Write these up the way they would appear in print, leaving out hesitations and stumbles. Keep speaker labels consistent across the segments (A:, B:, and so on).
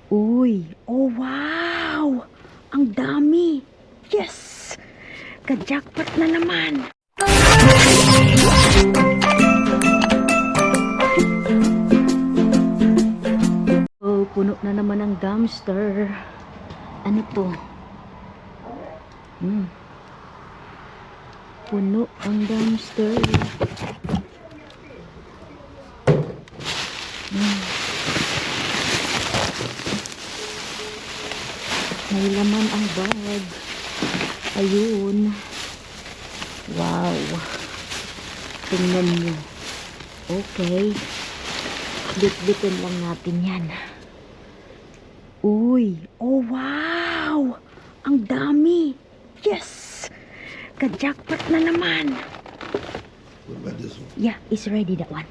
A: Uy, oh wow! Ang dami! Yes! Ka-jackpot na naman! Oh, puno na naman ang dumpster. Ano to? Puno ang dumpster. May laman ang bag. Ayun. Wow. Tingnan nyo. Okay. Bit-bitin lang natin yan. Uy. Oh wow. Ang dami. Yes. Ka-jackpot na naman.
B: What about this one?
A: Yeah, it's ready, that one.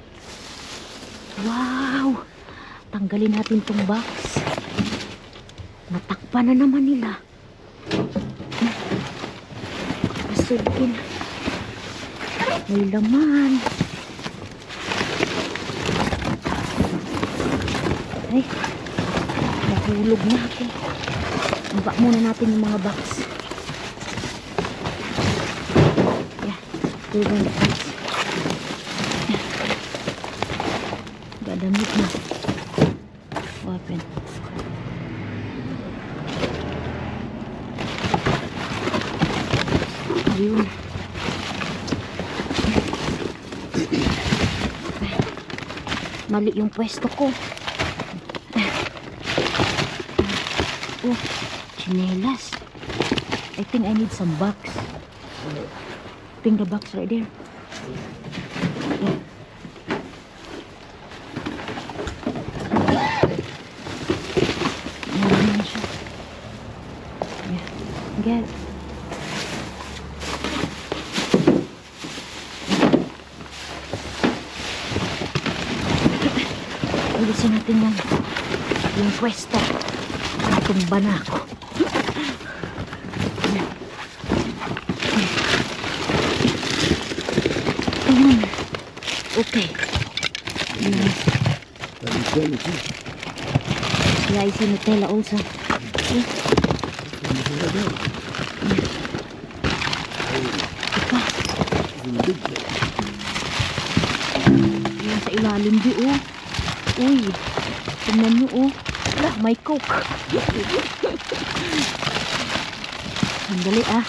A: Wow. Tanggalin natin tong box. Natakpan na naman nila. Masukin. May laman. Ay, nahulog na ako. Baba muna natin yung mga box. Yeah, tulad na box. Gadamit na. Open. Ayun. Mali yung pwesto ko. Oh, chinelas. I think I need some box. I think the box right there. Yeah. Ayan naman siya. Yeah. Get. Alisin natin yung pwesto. Natumba na ako. Okay. Yeah, I see Nutella also. Okay. Ika. Yan sa ilalim di oh. Uy, tingnan nyo oh. Wala, may coke. Sandali ah.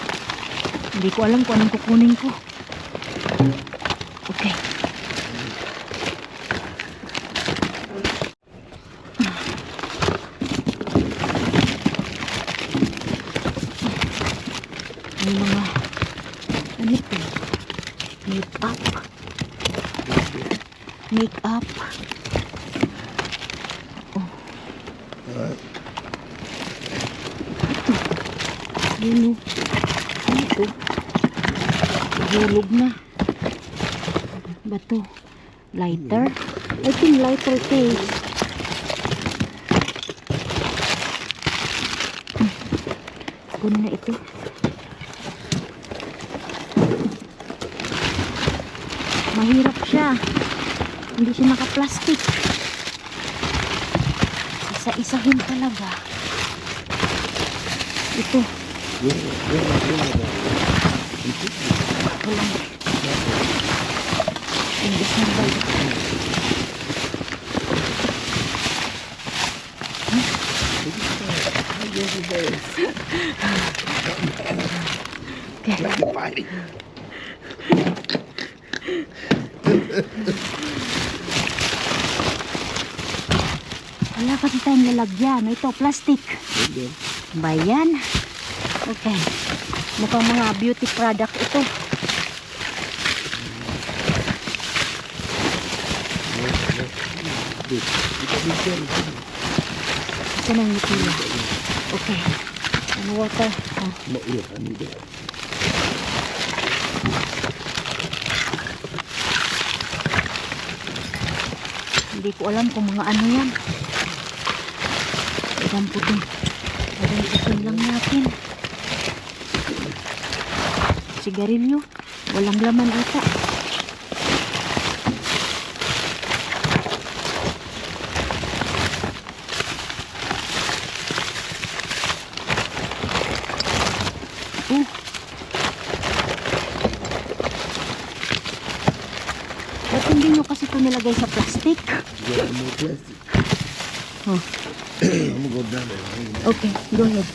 A: Hindi ko alam kung anong kukunin ko. Okay. May mga ano ito? Make-up. Make-up. Yun o. Ano ito? Hulog na. Bato. Lighter? I think lighter case. Kunin na ito. Mahirap siya. Hindi siya naka-plastic. Isa-isahin talaga. Ito. Walang English na ba? Okay. Wala kasi tayong lalagyan. Ito, plastic. Bayan. Okay. Mukhang mga beauty product ito. Ito na yung Nutella. Okay. Ano water? Oh. Hindi ko alam kung mga ano yan. Damputin. Damputin lang natin. Sigarilyo. Walang laman ata. nilagay sa plastic.
B: You got more plastic.
A: Oh,
B: I'm gonna go down there.
A: okay, go ahead.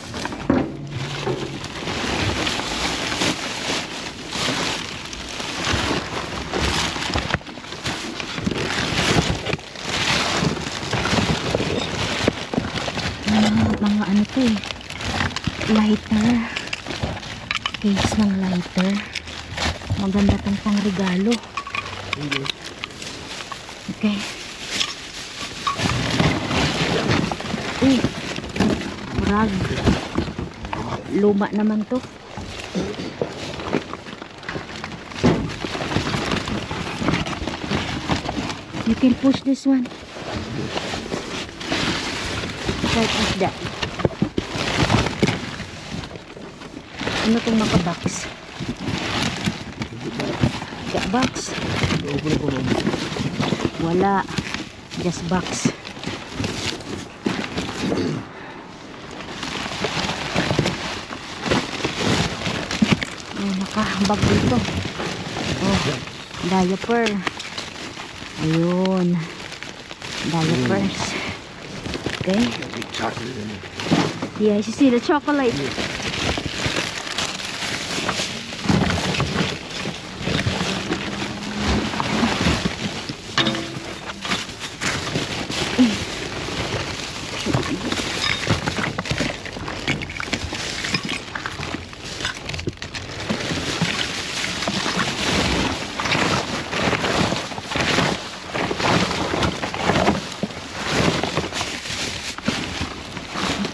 A: Mga ano to eh. Lighter. Case ng lighter. Maganda tong pang regalo. Okay. Uy. Rag. Luma naman to. You can push this one. Like that. Ano tong naka-box? Box?
B: Open up on them.
A: Wala. Just box. May nakahambag dito. Oh, diaper. Ayun. Diapers. Okay.
B: Big chocolate in it.
A: Yeah, you see the chocolate.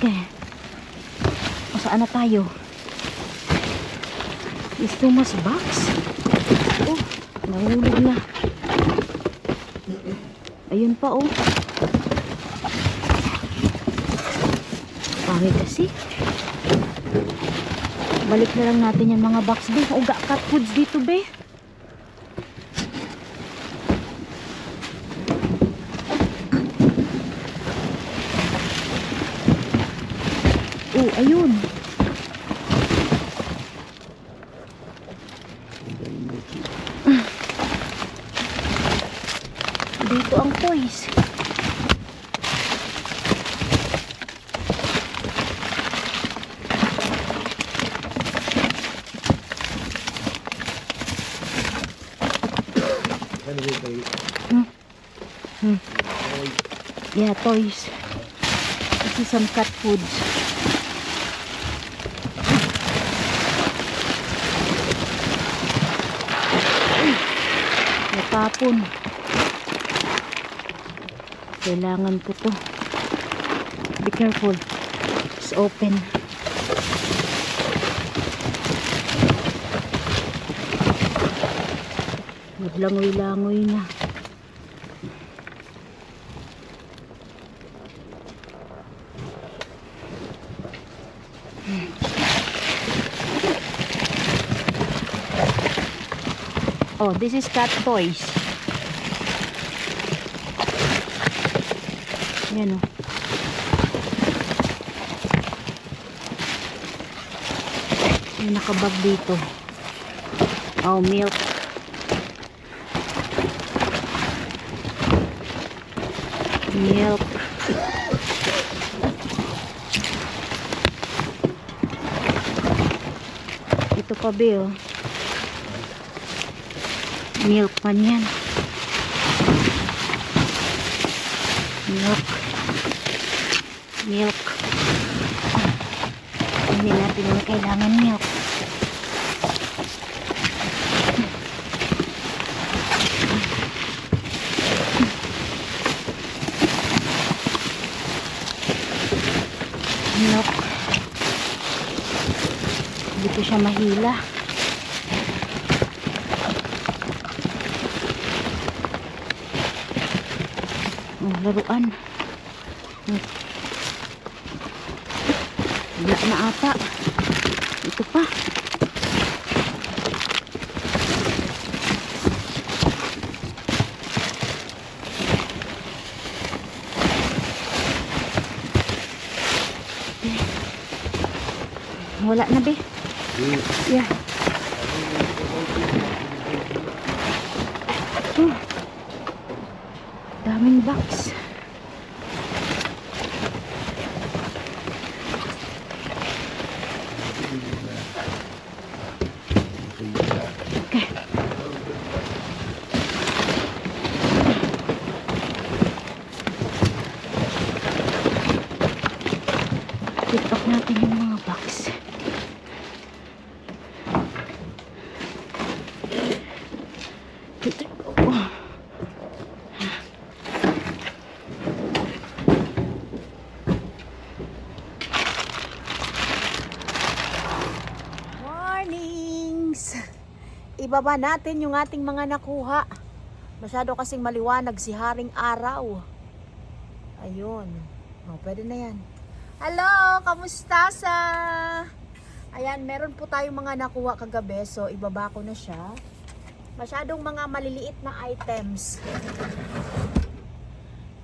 A: Okay. O saan na tayo? Is Thomas box? Oh, nahulog na. Ayun pa oh. Pangit kasi. Balik na lang natin yung mga box be. Uga cat foods dito be. Oh, ayun. Dito ang toys. Yeah, toys. This is some cat foods. Natapon. Kailangan ko to. Be careful. It's open. Maglangoy-langoy na. Oh, this is cat toys. Yan oh. May nakabag dito. Oh, milk. Milk. Ito pa ba oh. Milk pan yan. Milk. Milk. Hindi natin na kailangan milk. Milk. Hindi ko siya mahila. Laruan. Wala na ata. Ito pa. Wala na be. Yeah. nating box. Okay. Tipak natin yung mga box. Dito. Oh.
C: Mornings! Ibaba natin yung ating mga nakuha. Masyado kasing maliwanag si Haring Araw. Ayun. Oh, pwede na yan. Hello! Kamusta sa? Ayan, meron po tayong mga nakuha kagabi. So, ibaba ko na siya. Masyadong mga maliliit na items.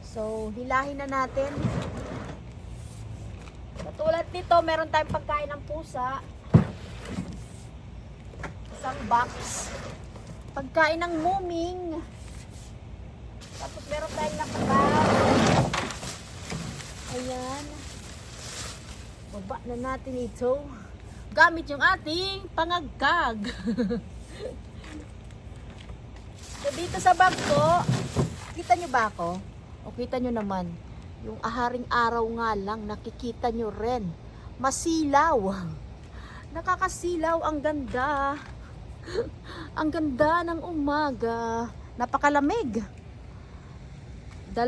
C: So, hilahin na natin. Katulad nito, meron tayong pagkain ng pusa. Isang box. Pagkain ng muming. Tapos meron tayong nakabag. Ayan. Baba na natin ito. Gamit yung ating pangagkag. So dito sa bag ko, kita nyo ba ako? O kita nyo naman, yung Haring Araw nga lang, nakikita nyo rin. Masilaw. Nakakasilaw, ang ganda. Ang ganda ng umaga. Napakalamig. 2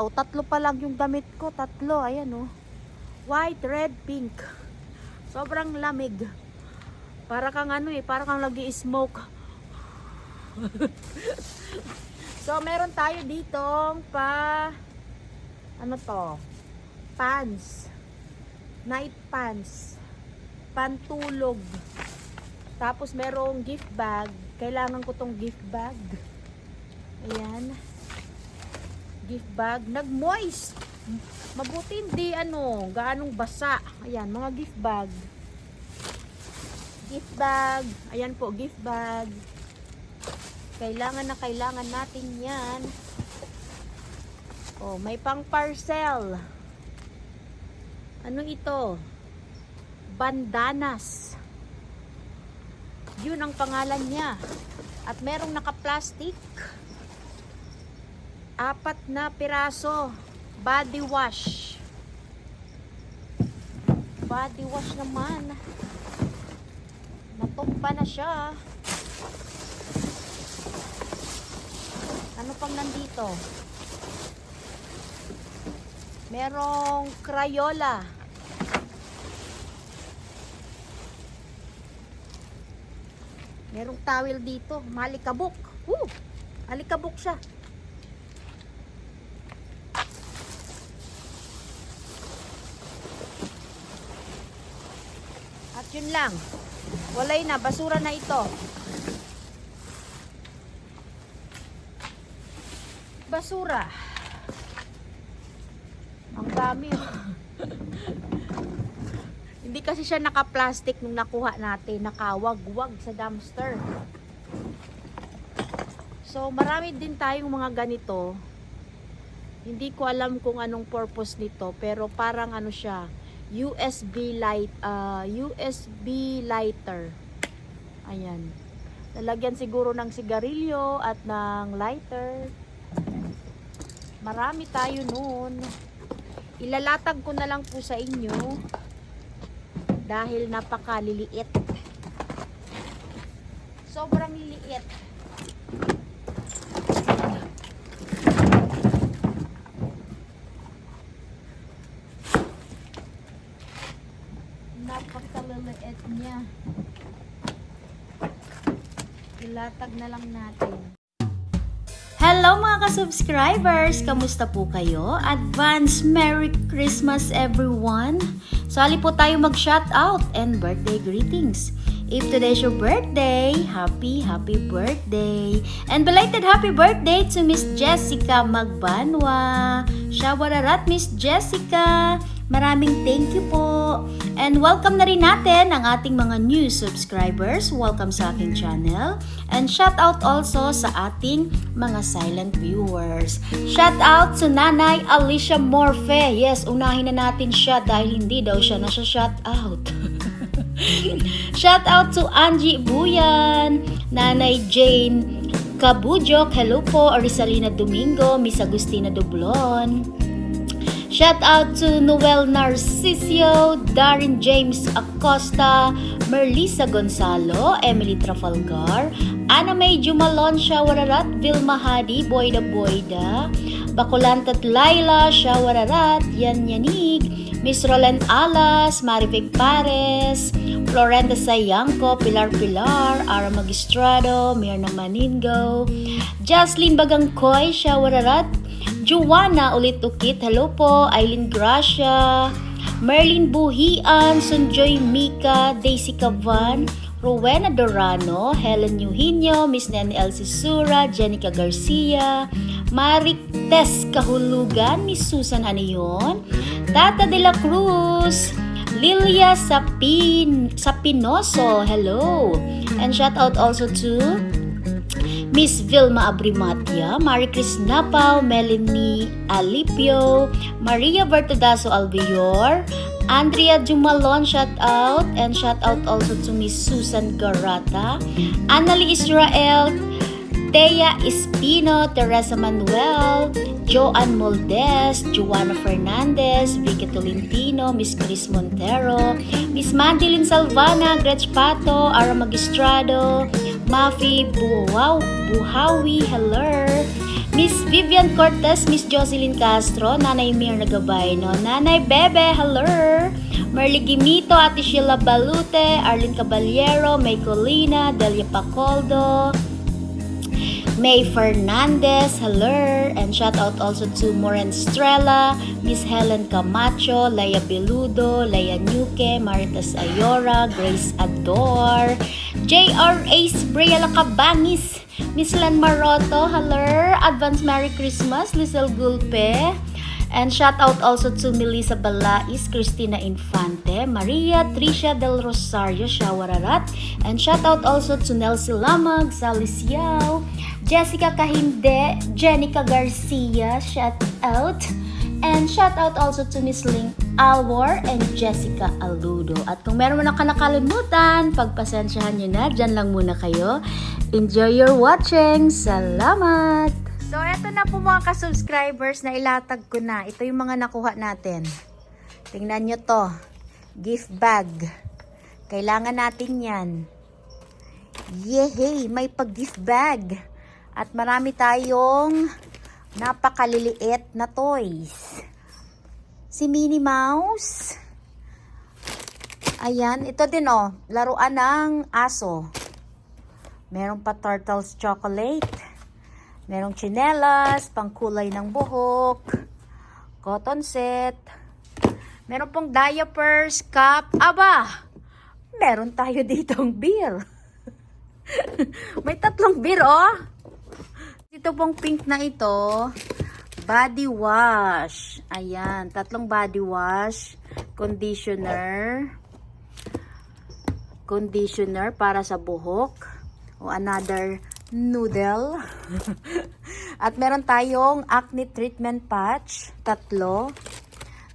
C: o 3 pa lang yung damit ko. 3, ayan o. White, red, pink. Sobrang lamig. Para kang para kang lagi-smoke. So, meron tayo ditong pants. Night pants. Pantulog. Tapos merong gift bag. Kailangan ko tong gift bag. Ayan. Gift bag. Nag-moist. Mabuti hindi gaanong basa. Ayan, mga gift bag. Gift bag. Ayan po, gift bag. Kailangan na kailangan natin yan. Oh, may pang parcel. Ano ito? Bandanas. Yun ang pangalan niya. At merong naka-plastic. 4 na piraso. Body wash. Body wash naman. Natumba na siya. Ano pang nandito? Merong Crayola. Merong towel dito. Malikabok. Alikabok siya. At yun lang. Walay na. Basura na ito. Basura. Ang dami. Hindi kasi siya naka-plastic nung nakuha natin. Nakawag-wag sa dumpster. So, marami din tayong mga ganito. Hindi ko alam kung anong purpose nito. Pero parang siya. USB lighter. Ayan. Lalagyan siguro ng sigarilyo at ng lighter. Marami tayo nun. Ilalatag ko na lang po sa inyo dahil napakaliliit. Sobrang liliit. Napakaliliit niya. Ilatag na lang natin.
A: Hello mga ka-subscribers! Kamusta po kayo? Advance Merry Christmas everyone! Sali po tayo mag-shoutout and birthday greetings. If today's your birthday, happy birthday! And belated happy birthday to Miss Jessica Magbanwa! Shawararat Miss Jessica! Maraming thank you po. And welcome na rin natin ang ating mga new subscribers. Welcome sa aking channel. And shout out also sa ating mga silent viewers. Shout out to Nanay Alicia Morfe. Yes, unahin na natin siya dahil hindi daw siya shout out. Shout out to Angie Buyan, Nanay Jane Kabujok, hello po, Arisalina Domingo, Miss Agustina Dublon. Shout out to Noel Narcisio, Darren James Acosta, Merlisa Gonzalo, Emily Trafalgar, Ana May Jumalon, Shawararat, Vilma Hadi, Boyda Boyda, Bakulantat Laila, Shawararat, Yan Yanig, Miss Roland Alas, Marivic Pares, Florenda Sayangco, Pilar Pilar, Ara Magistrado, Mirna Maningo, Jocelyn Bagangkoy, Shawararat, Joanna Ulit Ukit, hello po, Aileen Gracia, Merlin Buhian, Sunjoy Mika, Daisy Cavan, Rowena Dorano, Helen Eugenio, Miss Nene Elsie Sura, Jenica Garcia, Marik Tess Kahulugan, Miss Susan Anion, Tata de la Cruz, Lilia Sapinoso, hello, and shout out also to Miss Vilma Abrimatia, Marie Cris Napao, Melanie Alipio, Maria Bertodaso Albior, Andrea Jumalon, shout out, and shout out also to Miss Susan Garata, Annalie Israel, Thea Espino, Teresa Manuel, Joanne Moldes, Joanna Fernandez, Vicky Tolentino, Miss Chris Montero, Miss Mandilin Salvana, Gretch Pato, Ara Magistrado, Mafi Buhawi, hello, Miss Vivian Cortez, Miss Jocelyn Castro, Nanay Mirna Gabayno, Nanay Bebe, hello, Merly Gimito, Ate Sheila Balute, Arlene Caballero, May Colina, Delia Pacoldo, May Fernandez, hello, and shout out also to Moren Estrella, Miss Helen Camacho, Laya Beludo, Laya Nuke, Maritas Ayora, Grace Ador, J.R. Ace, Briella Cabangis, Miss Lan Maroto, hello, Advance Merry Christmas, Lizelle Gulpe, and shout out also to Melissa Balais, Cristina Infante, Maria Tricia Del Rosario, Shawararat, and shout out also to Nelsie Lamag, Sally Siao, Jessica Kahinde, Jenica Garcia, shout out, and shout out also to Miss Ling Alwar and Jessica Aludo. At kung meron mo na nakalimutan, pagpasensyahan nyo na, dyan lang muna kayo. Enjoy your watching! Salamat! So, eto na po mga ka-subscribers na ilatag ko na. Ito yung mga nakuha natin. Tingnan nyo to. Gift bag. Kailangan natin yan. Yehey! May pag-gift bag. At marami tayong napakaliliit na toys. Si Minnie Mouse. Ayan. Ito din oh. Laruan ng aso. Meron pa Turtles Chocolate. Merong tsinelas, pangkulay ng buhok, cotton set. Meron pong diapers, cup. Aba! Meron tayo ditong beer. May 3 beer, oh. Ito pong pink na ito, body wash. Ayan, 3 body wash, conditioner para sa buhok, o another noodle. At meron tayong acne treatment patch, 3.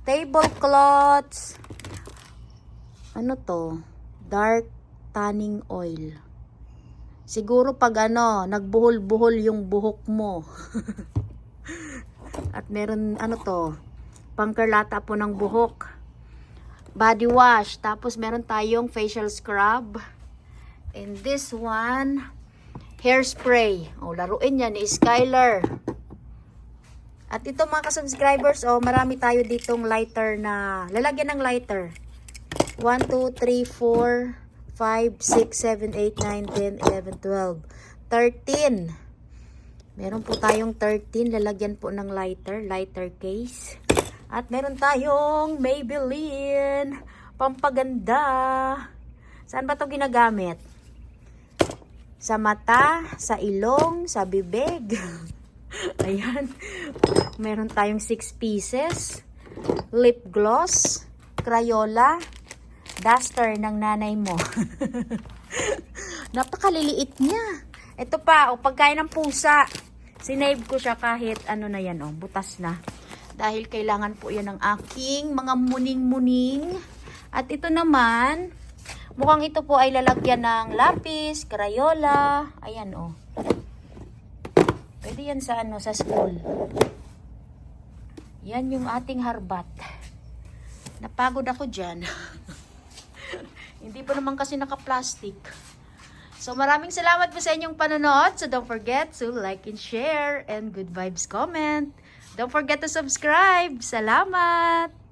A: Tablecloths. Ano to? Dark tanning oil. Siguro pag nagbuhol-buhol yung buhok mo. At meron, pangkarlata po ng buhok. Body wash. Tapos meron tayong facial scrub. And this one, hairspray. Laruin yan ni Skylar. At ito mga ka-subscribers, marami tayo ditong lighter na, lalagyan ng lighter. 1, 2, 3, 4, 5, 6, 7, 8, 9, 10, 11, 12, 13. Meron po tayong 13. Lalagyan po ng lighter case. At meron tayong Maybelline. Pampaganda. Saan ba ito ginagamit? Sa mata, sa ilong, sa bibig. Ayan. Meron tayong 6 pieces. lip gloss, Crayola, duster ng nanay mo. Napakaliliit niya. Ito pa, pagkain ng pusa. Sinave ko siya kahit ano na yan, butas na. Dahil kailangan po yan ng aking mga muning-muning. At ito naman, mukhang ito po ay lalagyan ng lapis, Crayola. Ayan, Pwede yan sa sa school. Yan yung ating harbat. Napagod ako dyan. Hindi pa naman kasi naka-plastic. So maraming salamat po sa inyong panonood. So don't forget to like and share and good vibes comment. Don't forget to subscribe. Salamat!